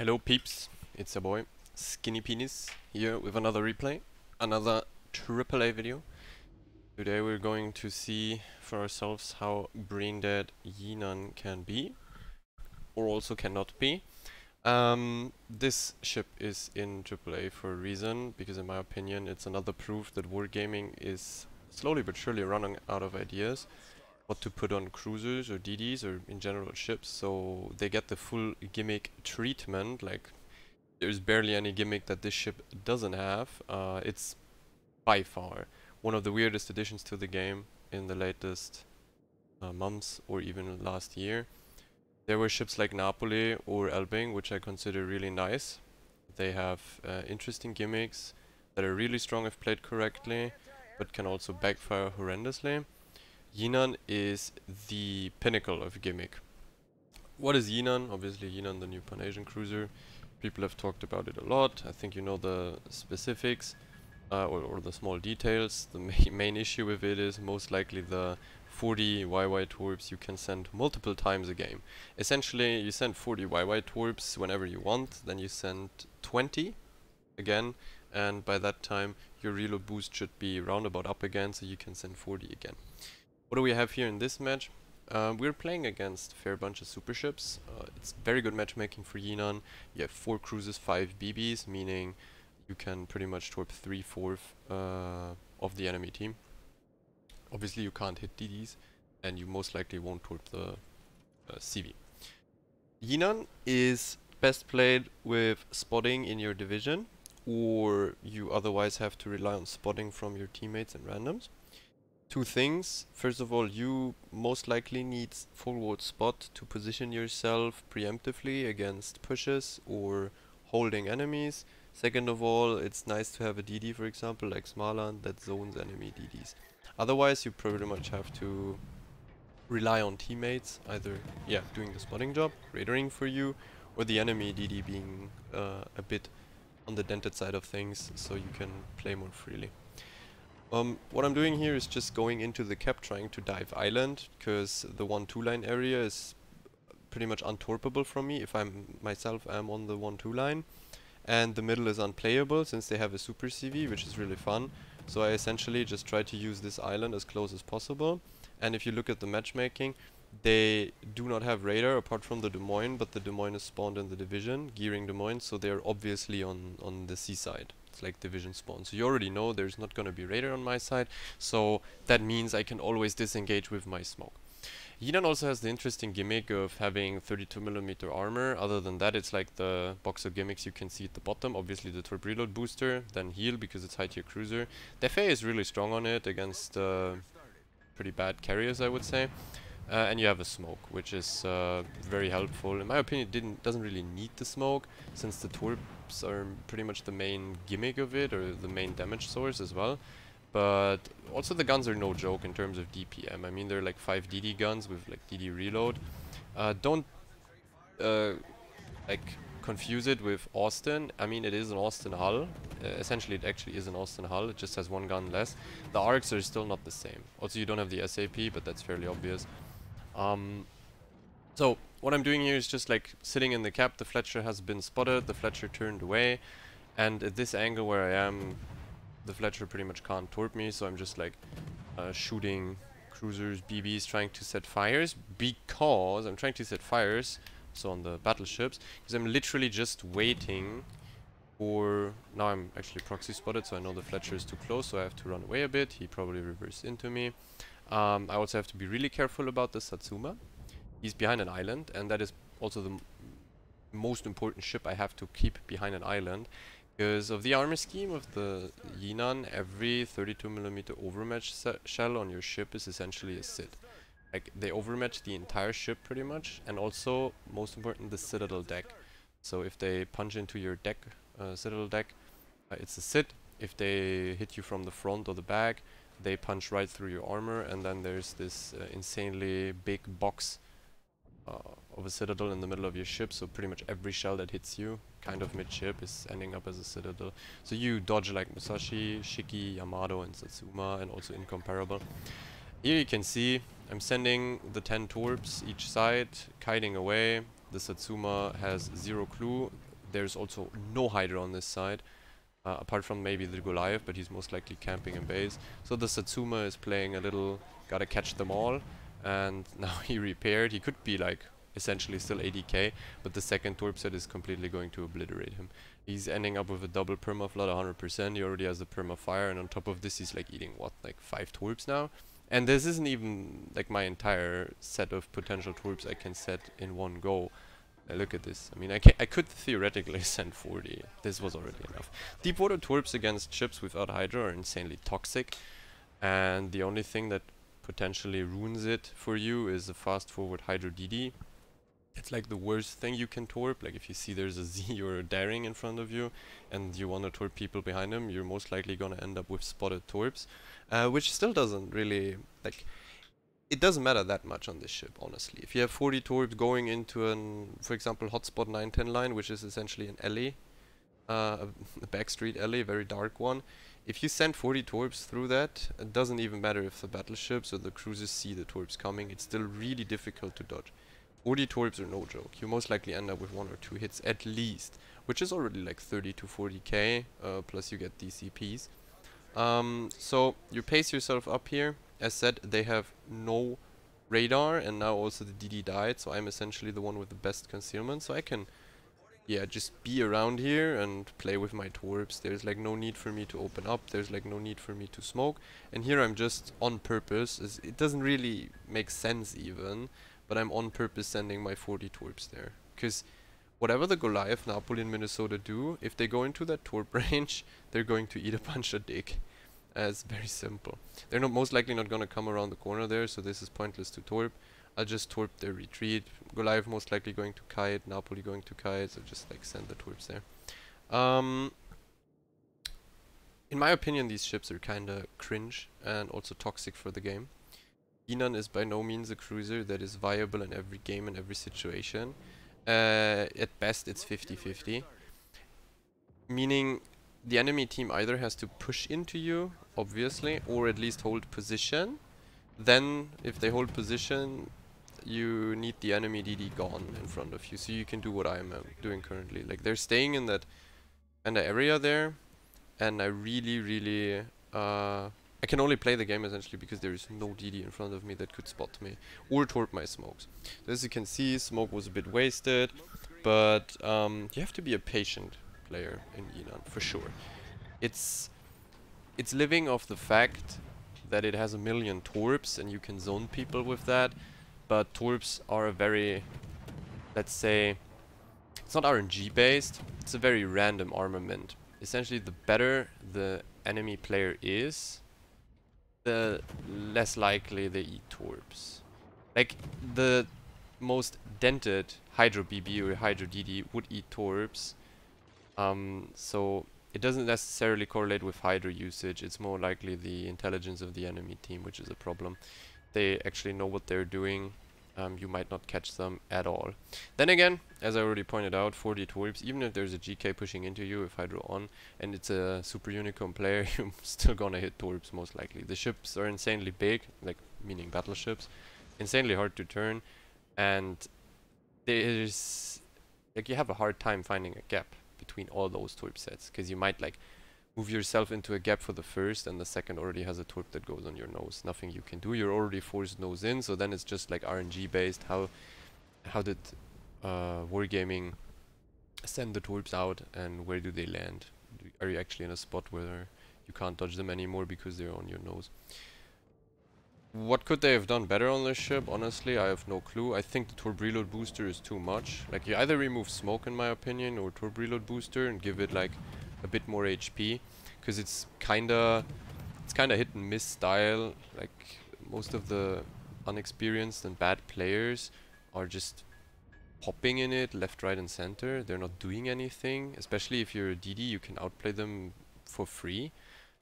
Hello peeps, it's your boy Skinny Penis here with another replay, another AAA video. Today we're going to see for ourselves how brain dead Jinan can be, or also cannot be. This ship is in AAA for a reason, because in my opinion it's another proof that wargaming is slowly but surely running out of ideas what to put on cruisers or DDs or in general ships, so they get the full gimmick treatment. Like, there's barely any gimmick that this ship doesn't have. It's by far one of the weirdest additions to the game in the latest months or even last year. There were ships like Napoli or Elbing, which I consider really nice. They have interesting gimmicks that are really strong if played correctly, but can also backfire horrendously. Jinan is the pinnacle of gimmick. What is Jinan? Obviously Jinan, the new Pan-Asian cruiser. People have talked about it a lot. I think you know the specifics or the small details. The main issue with it is most likely the 40 YY torps you can send multiple times a game. Essentially, you send 40 YY torps whenever you want, then you send 20 again, and by that time your reload boost should be roundabout up again, so you can send 40 again. What do we have here in this match? We're playing against a fair bunch of super ships. It's very good matchmaking for Jinan. You have 4 cruisers, 5 BBs, meaning you can pretty much torp 3/4 of the enemy team. Obviously you can't hit DDs, and you most likely won't torp the CV. Jinan is best played with spotting in your division, or you otherwise have to rely on spotting from your teammates and randoms. Two things. First of all, you most likely need forward spot to position yourself preemptively against pushes or holding enemies. Second of all, it's nice to have a DD, for example, like Smaland, that zones enemy DDs. Otherwise, you pretty much have to rely on teammates, either doing the spotting job, radaring for you, or the enemy DD being a bit on the dented side of things, so you can play more freely. What I'm doing here is just going into the cap, trying to dive island, because the 1-2 line area is pretty much untorpable from me if I'm myself am on the 1-2 line, and the middle is unplayable since they have a super CV, which is really fun. So I essentially just try to use this island as close as possible. And if you look at the matchmaking, they do not have radar apart from the Des Moines, but the Des Moines is spawned in the division, gearing Des Moines, so they're obviously on the seaside. It's like division spawn. So you already know there's not going to be radar on my side, so that means I can always disengage with my smoke. Jinan also has the interesting gimmick of having 32mm armor. Other than that, it's like the box of gimmicks you can see at the bottom. Obviously the torp reload booster, then heal because it's high tier cruiser. Defay is really strong on it against pretty bad carriers, I would say. And you have a smoke, which is very helpful. In my opinion, it doesn't really need the smoke, since the torps are pretty much the main gimmick of it, or the main damage source as well. But also the guns are no joke in terms of DPM. I mean, they're like 5 DD guns with like DD reload. Don't like confuse it with Austin. I mean, it is an Austin hull. Essentially, it actually is an Austin hull. It just has 1 gun less. The arcs are still not the same. Also, you don't have the SAP, but that's fairly obvious. So what I'm doing here is just like sitting in the cap. The Fletcher has been spotted. The Fletcher turned away, and at this angle where I am, the Fletcher pretty much can't torp me. So I'm just like shooting cruisers, BBs, trying to set fires, because I'm trying to set fires. So on the battleships, because I'm literally just waiting for... Now I'm actually proxy spotted, so I know the Fletcher is too close, so I have to run away a bit. He probably reversed into me. I also have to be really careful about the Satsuma. He's behind an island, and that is also the most important ship I have to keep behind an island. Because of the armor scheme of the Jinan, every 32mm overmatch shell on your ship is essentially a Cid. Like, they overmatch the entire ship pretty much, and also, most important, the Citadel deck. So if they punch into your deck, Citadel deck, it's a Cid. If they hit you from the front or the back, they punch right through your armor, and then there's this insanely big box of a Citadel in the middle of your ship, so pretty much every shell that hits you, kind of mid-ship, is ending up as a Citadel. So you dodge like Musashi, Shiki, Yamato, and Satsuma, and also Incomparable. Here you can see I'm sending the 10 torps each side, kiting away. The Satsuma has 0 clue. there's also no Hydra on this side. Apart from maybe the Goliath, but he's most likely camping in base. So the Satsuma is playing a little, gotta catch them all, and now he repaired. He could be like essentially still ADK, but the second Torp set is completely going to obliterate him. He's ending up with a double permaflood, 100%. He already has the permafire, and on top of this he's like eating what, like 5 Torps now? And this isn't even like my entire set of potential Torps I can set in one go. Look at this. I mean, I could theoretically send 40. This was already enough. Deep water Torps against ships without Hydra are insanely toxic, and the only thing that potentially ruins it for you is a fast forward Hydra DD. It's like the worst thing you can torp. Like if you see there's a Z or a Daring in front of you and you want to torp people behind them, you're most likely gonna end up with spotted torps, which still doesn't really, like, it doesn't matter that much on this ship, honestly. If you have 40 torps going into an, for example, hotspot 910 line, which is essentially an alley, a backstreet alley, a very dark one. If you send 40 torps through that, it doesn't even matter if the battleships or the cruisers see the torps coming, it's still really difficult to dodge. 40 torps are no joke. You most likely end up with 1 or 2 hits at least, which is already like 30 to 40k, plus you get DCPs. So you pace yourself up here. As said, they have no radar, and now also the DD died, so I'm essentially the one with the best concealment, so I can, yeah, just be around here and play with my torps. There's like no need for me to open up, there's like no need for me to smoke, and here I'm just on purpose. It doesn't really make sense even, but I'm on purpose sending my 40 torps there, because whatever the Goliath, Napoli and Minnesota do, if they go into that torp range, they're going to eat a bunch of dick. It's very simple. They're not most likely not gonna come around the corner there, so this is pointless to torp. I'll just torp their retreat. Goliath most likely going to kite, Napoli going to kite, so just like send the torps there. In my opinion, these ships are kinda cringe and also toxic for the game. Jinan is by no means a cruiser that is viable in every game and every situation. At best it's 50-50. Meaning the enemy team either has to push into you, obviously, or at least hold position. Then, if they hold position, you need the enemy DD gone in front of you, so you can do what I'm doing currently. Like, they're staying in that kind of area there, and I really, I can only play the game essentially because there is no DD in front of me that could spot me, or torp my smokes. So as you can see, smoke was a bit wasted, but you have to be a patient player in Jinan, for sure. It's living off the fact that it has a million torps and you can zone people with that, but torps are a very, let's say, it's not RNG based, it's a very random armament. Essentially, the better the enemy player is, the less likely they eat torps. Like, the most dented Hydro BB or Hydro DD would eat torps. So it doesn't necessarily correlate with Hydra usage, it's more likely the intelligence of the enemy team, which is a problem. They actually know what they're doing, you might not catch them at all. Then again, as I already pointed out, 40 torps, even if there's a GK pushing into you with Hydra on, and it's a super unicorn player, you're still gonna hit torps most likely. The ships are insanely big, like meaning battleships, insanely hard to turn, and there's, like, you have a hard time finding a gap between all those torp sets, because you might like move yourself into a gap for the first and the second already has a torp that goes on your nose. Nothing you can do, you're already forced nose in, so then it's just like RNG based. How did Wargaming send the torps out and where do they land? Are you actually in a spot where you can't dodge them anymore because they're on your nose? What could they have done better on this ship? Honestly, I have no clue. I think the torp reload booster is too much. Like, you either remove smoke in my opinion or torp reload booster and give it like a bit more HP, because it's kinda hit and miss style. Like, most of the unexperienced and bad players are just popping in it left, right and center. They're not doing anything, especially if you're a DD, you can outplay them for free.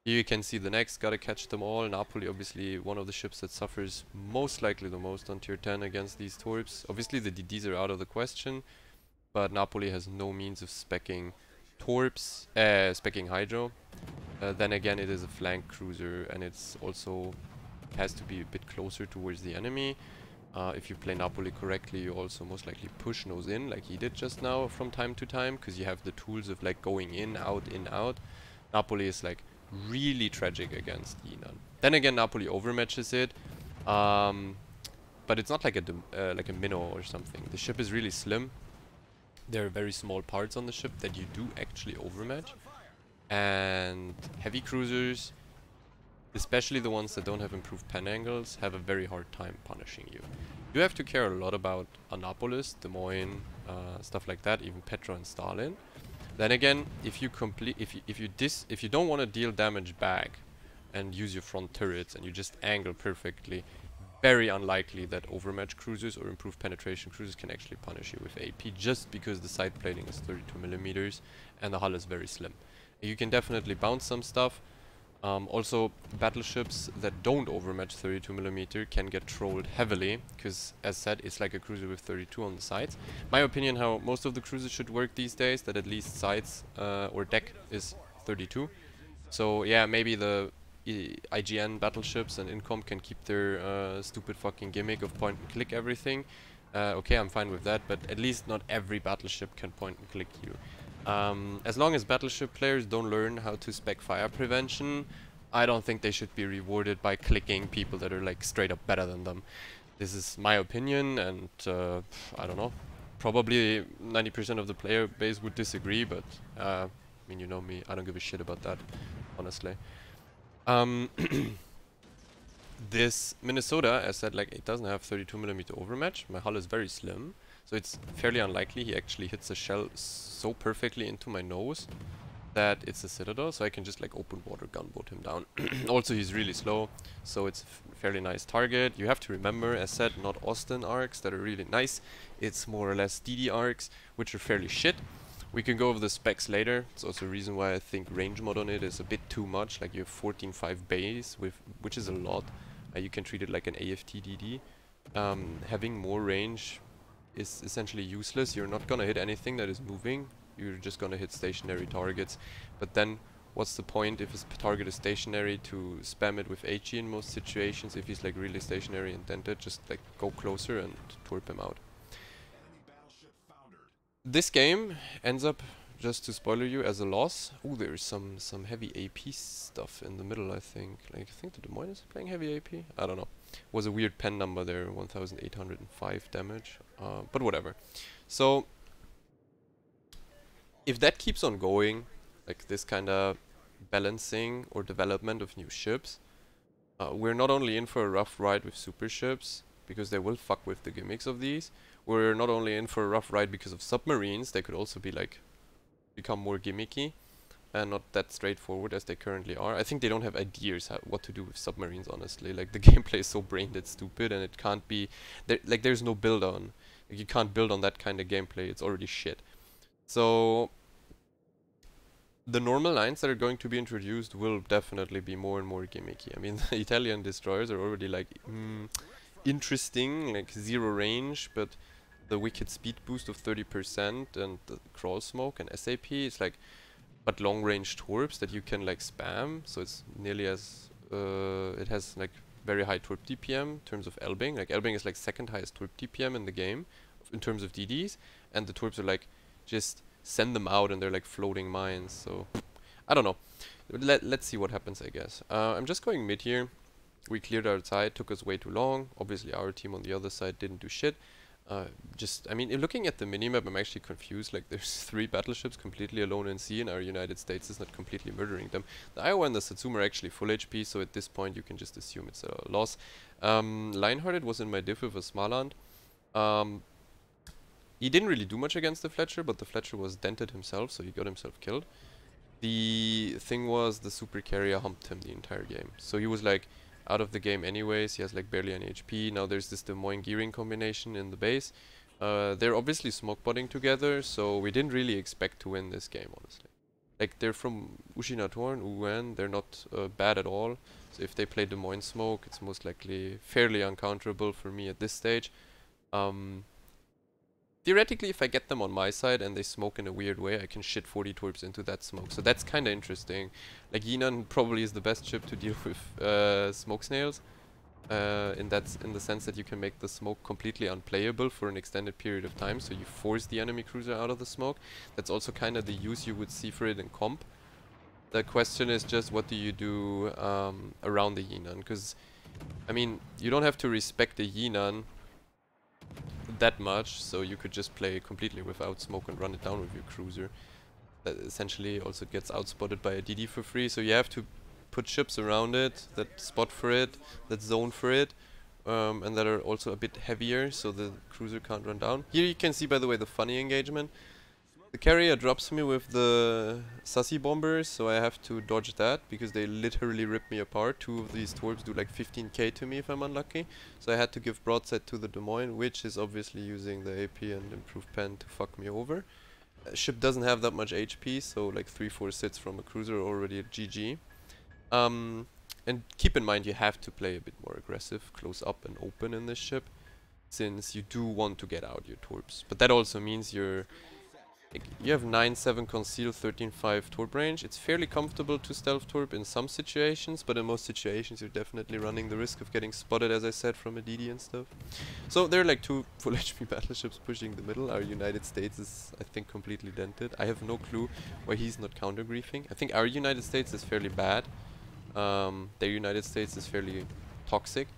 Here you can see the next, gotta catch them all. Napoli, obviously one of the ships that suffers most likely the most on tier 10 against these torps. Obviously the DDs are out of the question, but Napoli has no means of specking torps, specking Hydro. Then again, it is a flank cruiser and it's also has to be a bit closer towards the enemy. If you play Napoli correctly, you also most likely push nose in, like he did just now from time to time, because you have the tools of like going in, out. Napoli is like really tragic against Jinan. Then again, Napoli overmatches it, but it's not like a minnow or something. The ship is really slim. There are very small parts on the ship that you do actually overmatch, and heavy cruisers, especially the ones that don't have improved pen angles, have a very hard time punishing you. You have to care a lot about Annapolis, Des Moines, stuff like that, even Petra and Stalin. Then again, if you don't want to deal damage back and use your front turrets and you just angle perfectly, very unlikely that overmatch cruisers or improved penetration cruisers can actually punish you with AP, just because the side plating is 32mm and the hull is very slim. You can definitely bounce some stuff. Also, battleships that don't overmatch 32mm can get trolled heavily, because as said, it's like a cruiser with 32 on the sides. My opinion how most of the cruisers should work these days, that at least sides or deck is 32. So yeah, maybe the IGN battleships and Incom can keep their stupid fucking gimmick of point and click everything. Okay, I'm fine with that, but at least not every battleship can point and click you. As long as battleship players don't learn how to spec fire prevention, I don't think they should be rewarded by clicking people that are like straight up better than them. This is my opinion, and I don't know. Probably 90% of the player base would disagree, but I mean, you know me, I don't give a shit about that, honestly. This Minnesota, as said, like it doesn't have 32mm overmatch. My hull is very slim, so it's fairly unlikely he actually hits a shell so perfectly into my nose that it's a citadel, so I can just like open water gunboat him down. Also, he's really slow, so it's a fairly nice target. You have to remember, as said, not Austin arcs that are really nice. It's more or less DD arcs, which are fairly shit. We can go over the specs later. It's also a reason why I think range mod on it is a bit too much. Like you have 14.5 base, which is a lot. You can treat it like an AFT DD. Having more range is essentially useless. You're not gonna hit anything that is moving. You're just gonna hit stationary targets. But then, what's the point if his target is stationary to spam it with HE in most situations? If he's like really stationary and dented, just like go closer and twerp him out. This game ends up, just to spoiler you, as a loss. Oh, there's some heavy AP stuff in the middle, I think. Like, I think the Des Moines is playing heavy AP? I don't know. Was a weird pen number there, 1805 damage. But whatever. So, if that keeps on going, like this kind of balancing or development of new ships, we're not only in for a rough ride with super ships, because they will fuck with the gimmicks of these. We're not only in for a rough ride because of submarines, they could also be like become more gimmicky and not that straightforward as they currently are. I think they don't have ideas what to do with submarines, honestly. Like the gameplay is so brain dead stupid, and it can't be like there's no build on. Like, you can't build on that kind of gameplay. It's already shit. So the normal lines that are going to be introduced will definitely be more and more gimmicky. I mean, the Italian destroyers are already like interesting, like 0 range, but the wicked speed boost of 30% and the crawl smoke and SAP is like, but long range torps that you can like spam, so it's nearly as it has like very high torp DPM in terms of Elbing. Like Elbing is like second highest torp DPM in the game in terms of DDs, and the torps are like just send them out and they're like floating mines. So I don't know. Let's see what happens, I guess. I'm just going mid here. We cleared our side, took us way too long. Obviously our team on the other side didn't do shit. I mean, looking at the minimap, I'm actually confused. Like, there's 3 battleships completely alone in sea, and our United States is not completely murdering them. The Iowa and the Satsuma are actually full HP, so at this point you can just assume it's a loss. Lionhearted was in my diff with a Smaland. He didn't really do much against the Fletcher, but the Fletcher was dented himself, so he got himself killed. The thing was, the super carrier humped him the entire game. So he was like out of the game anyways. He has like barely any HP. Now there's this Des Moines gearing combination in the base. They're obviously smoke botting together, so we didn't really expect to win this game, honestly. Like, they're from Ushinatorn, UN, they're not bad at all. So if they play Des Moines smoke, it's most likely fairly uncounterable for me at this stage. Theoretically, if I get them on my side and they smoke in a weird way, I can shit 40 torps into that smoke. So that's kind of interesting. Like, Jinan probably is the best ship to deal with smoke snails. in the sense that you can make the smoke completely unplayable for an extended period of time, so you force the enemy cruiser out of the smoke. That's also kind of the use you would see for it in comp. The question is just what do you do around the Jinan, because I mean you don't have to respect the Jinan that much, so you could just play completely without smoke and run it down with your cruiser. That essentially also gets outspotted by a DD for free, so you have to put ships around it that spot for it, that zone for it, and that are also a bit heavier so the cruiser can't run down. Here you can see, by the way, the funny engagement. The carrier drops me with the sassy bombers, so I have to dodge that because they literally rip me apart. Two of these torps do like 15k to me if I'm unlucky, so I had to give broadside to the Des Moines, which is obviously using the AP and improved pen to fuck me over. Ship doesn't have that much HP, so like 3-4 sits from a cruiser are already at GG. And keep in mind you have to play a bit more aggressive, close up and open in this ship, since you do want to get out your torps. But that also means you have 9-7 conceal, 13-5 torp range. It's fairly comfortable to stealth torp in some situations, but in most situations you're definitely running the risk of getting spotted, as I said, from a DD and stuff. So there are like 2 full HP battleships pushing the middle. Our United States is, I think, completely dented. I have no clue why he's not counter-griefing. I think our United States is fairly bad. Their United States is fairly toxic.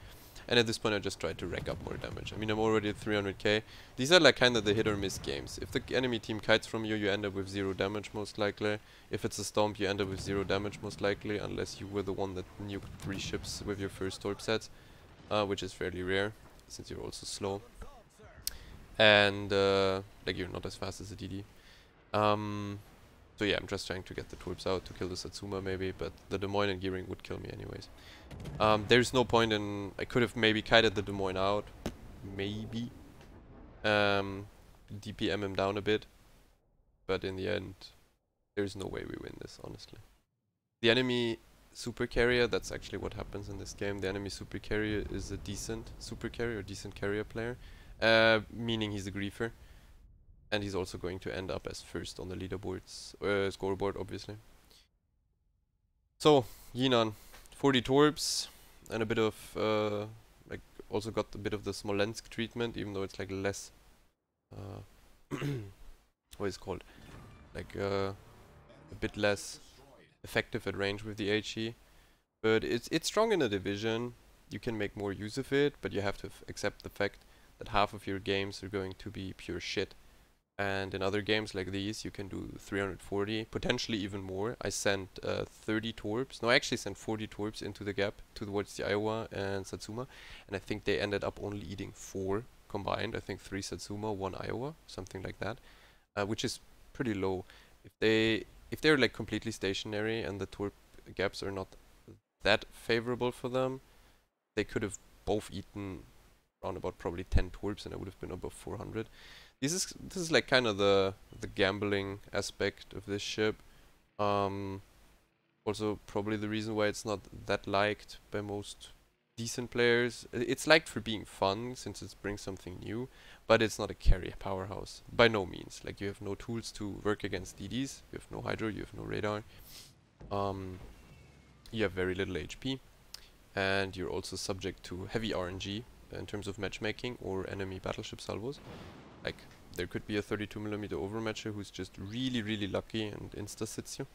And at this point I just tried to rack up more damage. I mean, I'm already at 300k. These are like kind of the hit or miss games. If the enemy team kites from you, you end up with 0 damage most likely. If it's a stomp, you end up with 0 damage most likely, unless you were the one that nuked 3 ships with your first torp sets, which is fairly rare, since you're also slow. And like you're not as fast as a DD. So yeah, I'm just trying to get the torps out to kill the Satsuma maybe, but the Des Moines and gearing would kill me anyways. There's no point in... I could have maybe kited the Des Moines out. Maybe. DPM him down a bit. But in the end, there's no way we win this, honestly. The enemy super carrier, that's actually what happens in this game. The enemy super carrier is a decent super carrier, or decent carrier player. Meaning he's a griefer. And he's also going to end up as first on the leaderboards, scoreboard, obviously. So, Jinan, 40 torps, and a bit of, like, also got a bit of the Smolensk treatment, even though it's like less, what is it called? Like, a bit less effective at range with the HE. But it's strong in a division. You can make more use of it, but you have to accept the fact that half of your games are going to be pure shit. And in other games like these, you can do 340, potentially even more. I sent 30 torps. No, I actually sent 40 torps into the gap towards the Iowa and Satsuma. And I think they ended up only eating 4 combined. I think 3 Satsuma, 1 Iowa, something like that. Which is pretty low. If they're like completely stationary and the torp gaps are not that favorable for them, they could have both eaten around about probably 10 torps and I would have been above 400. This is like kind of the gambling aspect of this ship. Also probably the reason why it's not that liked by most decent players. It's liked for being fun since it brings something new, but it's not a carry powerhouse by no means. Like you have no tools to work against DDs. You have no hydro. You have no radar. You have very little HP, and you're also subject to heavy RNG in terms of matchmaking or enemy battleship salvos. Like, there could be a 32mm overmatcher who's just really lucky and insta-sits you.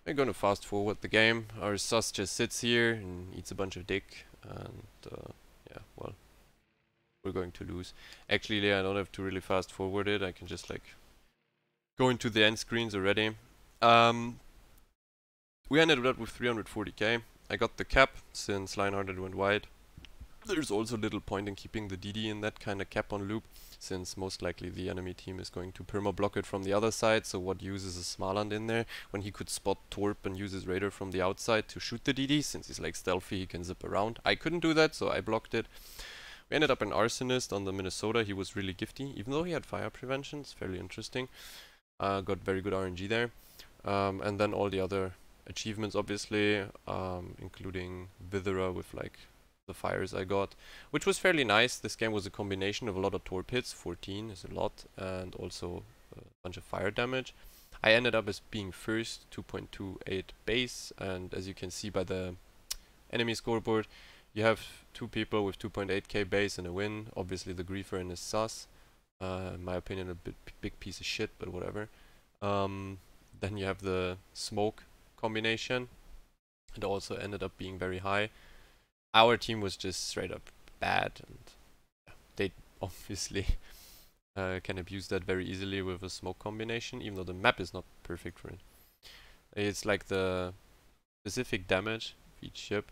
We're gonna fast forward the game. Our sus just sits here and eats a bunch of dick, and yeah, well, we're going to lose. Actually, yeah, I don't have to really fast forward it. I can just like go into the end screens already. We ended up with 340k. I got the cap since Lionhearted went wide. There's also little point in keeping the DD in that kind of cap on loop, since most likely the enemy team is going to perma-block it from the other side, so what use is a Smaland in there when he could spot Torp and use his radar from the outside to shoot the DD, since he's like stealthy, he can zip around. I couldn't do that, so I blocked it. We ended up an Arsonist on the Minnesota. He was really gifty, even though he had fire prevention. It's fairly interesting. Got very good RNG there. And then all the other achievements, obviously, including Vithera with like the fires I got, which was fairly nice. This game was a combination of a lot of torp hits, 14 is a lot, and also a bunch of fire damage. I ended up as being first, 2.28 base, and as you can see by the enemy scoreboard, You have two people with 2.8k base and a win. Obviously the griefer and his sus. In my opinion, a big piece of shit, but whatever. Then you have the smoke combination. It also ended up being very high. Our team was just straight up bad, and they obviously can abuse that very easily with a smoke combination, even though the map is not perfect for it. It's like the specific damage of each ship.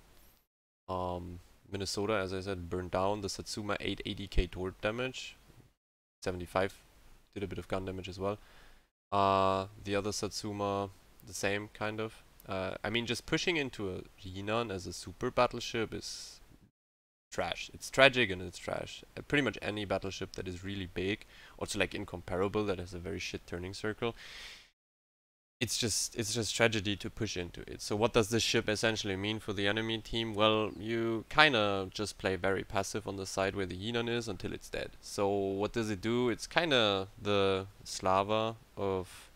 Minnesota, as I said, burned down. The Satsuma 880k torp damage. 75 did a bit of gun damage as well. The other Satsuma, the same kind of. I mean, just pushing into a Jinan as a super battleship is trash. It's tragic and it's trash. Pretty much any battleship that is really big, also like incomparable, that has a very shit turning circle, it's just tragedy to push into it. So what does this ship essentially mean for the enemy team? Well, you kinda just play very passive on the side where the Jinan is until it's dead. So what does it do? It's kinda the Slava of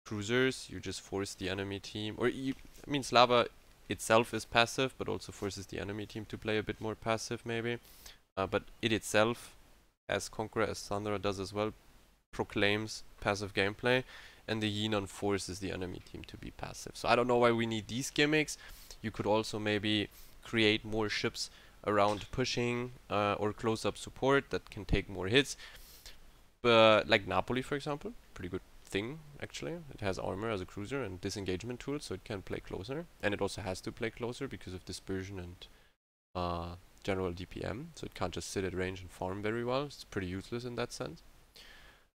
cruisers. You just force the enemy team, or I mean Slava itself is passive, but also forces the enemy team to play a bit more passive maybe. But it itself, as Conqueror, as Thundera does as well, proclaims passive gameplay, and the Jinan forces the enemy team to be passive. So I don't know why we need these gimmicks. You could also maybe create more ships around pushing or close-up support that can take more hits. But like Napoli, for example, pretty good thing actually. It has armor as a cruiser and disengagement tools, so it can play closer, and it also has to play closer because of dispersion and general DPM, so it can't just sit at range and farm very well. It's pretty useless in that sense.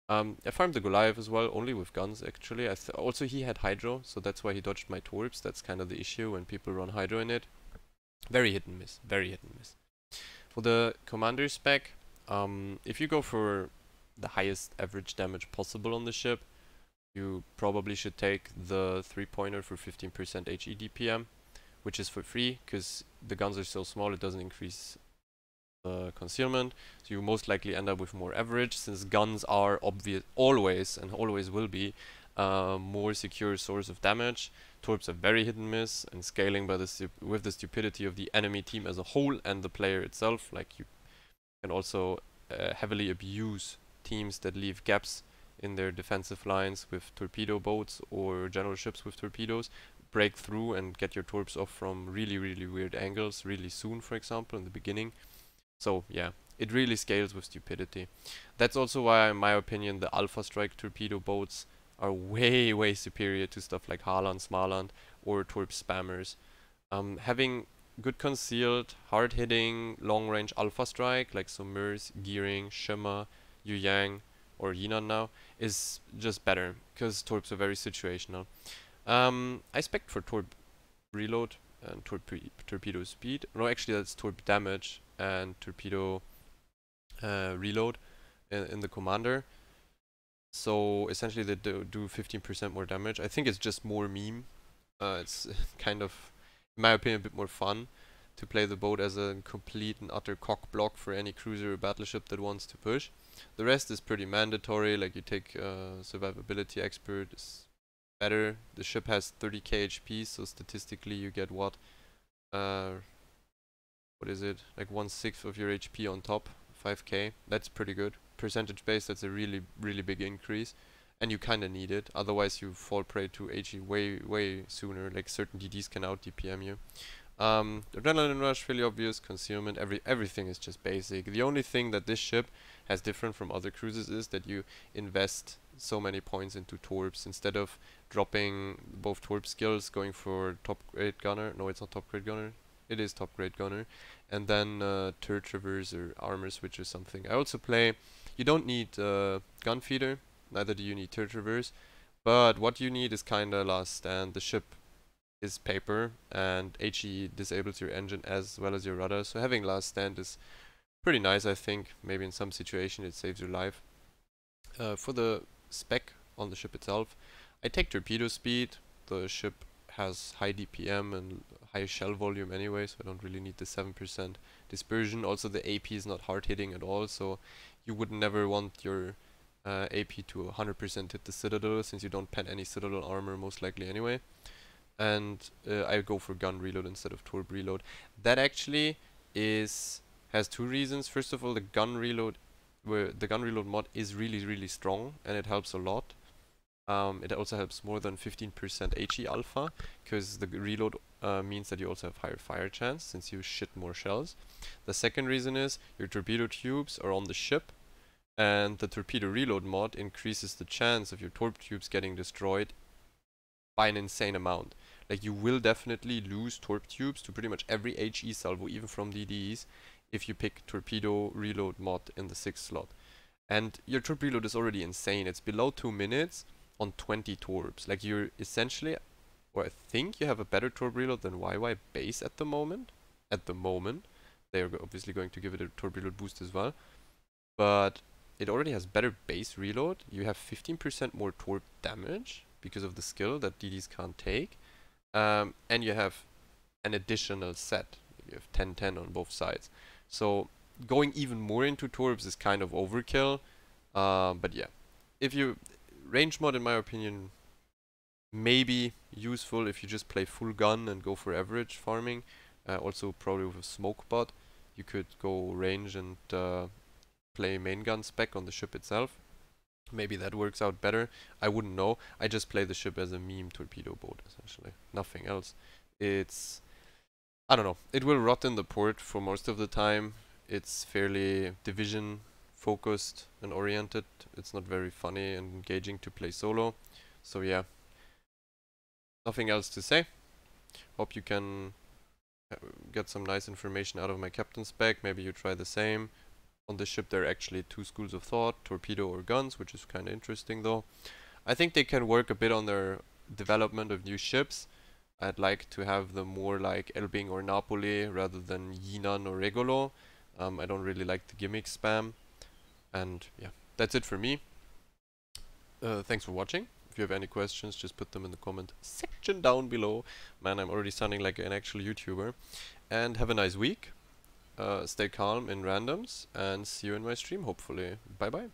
I farmed the Goliath as well, only with guns actually. Also he had Hydro, so that's why he dodged my torps. That's kind of the issue when people run Hydro in it. Very hit and miss, very hit and miss. For the commander spec, if you go for the highest average damage possible on the ship, you probably should take the 3-pointer for 15% HE DPM, which is for free, because the guns are so small it doesn't increase concealment, so you most likely end up with more average, since guns are always and always will be more secure source of damage. Torps are very hit and miss, and scaling by with the stupidity of the enemy team as a whole and the player itself. Like, you can also heavily abuse teams that leave gaps in their defensive lines with torpedo boats or general ships with torpedoes, break through and get your torps off from really weird angles really soon, for example in the beginning. So yeah, it really scales with stupidity. That's also why, in my opinion, the Alpha Strike torpedo boats are way superior to stuff like Haaland, Smaland, or torp spammers. Having good concealed, hard-hitting, long-range Alpha Strike like Somers, Gearing, Shimmer, Yu Yang, or Jinan now is just better, because torps are very situational. I spec for torp reload and torpedo speed. No, actually that's torp damage and torpedo reload in the commander. So essentially they do 15% more damage. I think it's just more meme. It's kind of, in my opinion, a bit more fun to play the boat as a complete and utter cock block for any cruiser or battleship that wants to push. The rest is pretty mandatory, like you take survivability expert is better. The ship has 30k HP, so statistically you get what is it, like 1/6 of your HP on top, 5k. That's pretty good. Percentage base, that's a really big increase, and you kinda need it, otherwise you fall prey to HE way sooner. Like certain DDs can out DPM you. Adrenaline rush, really obvious. Concealment, everything is just basic. The only thing that this ship has different from other cruisers is that you invest so many points into torps instead of dropping both torp skills, going for top grade gunner. No, it's not top grade gunner. It is top grade gunner, and then turret traverse or armor switch or something. I also play. You don't need gun feeder, neither do you need turret traverse, but what you need is kinda last stand. The ship is paper, and HE disables your engine as well as your rudder, so having last stand is pretty nice, I think. Maybe in some situation it saves your life. For the spec on the ship itself, I take torpedo speed. The ship has high DPM and high shell volume anyway, so I don't really need the 7% dispersion. Also the AP is not hard hitting at all, so you would never want your AP to 100% hit the citadel, since you don't pen any citadel armor most likely anyway. And I go for gun reload instead of torp reload. That actually has two reasons. First of all, the gun reload mod is really strong, and it helps a lot. It also helps more than 15% HE alpha, because the reload means that you also have higher fire chance since you shit more shells. The second reason is your torpedo tubes are on the ship, and the torpedo reload mod increases the chance of your torp tubes getting destroyed by an insane amount. Like, you will definitely lose torp tubes to pretty much every HE salvo, even from DDEs, if you pick torpedo reload mod in the 6th slot. And your torp reload is already insane. It's below 2 minutes on 20 torps. Like, you're essentially, or I think you have a better torp reload than YY base at the moment. They are obviously going to give it a torp reload boost as well. But it already has better base reload. You have 15% more torp damage because of the skill that DDs can't take. And you have an additional set. You have 10-10 on both sides. So going even more into torps is kind of overkill. But yeah, if you range mod, in my opinion, maybe useful if you just play full gun and go for average farming. Also probably with a smoke bot, you could go range and play main gun spec on the ship itself. Maybe that works out better. I wouldn't know. I just play the ship as a meme torpedo boat, essentially. Nothing else. It's, I don't know. It will rot in the port for most of the time. It's fairly division focused and oriented. It's not very funny and engaging to play solo. So yeah, nothing else to say. Hope you can get some nice information out of my captain spec. Maybe you try the same. On the ship there are actually 2 schools of thought, torpedo or guns, which is kind of interesting though. I think they can work a bit on their development of new ships. I'd like to have them more like Elbing or Napoli rather than Jinan or Regolo. I don't really like the gimmick spam. And yeah, that's it for me. Thanks for watching. If you have any questions, just put them in the comment section down below. Man, I'm already sounding like an actual YouTuber. And have a nice week. Stay calm in randoms, and see you in my stream, hopefully. Bye bye.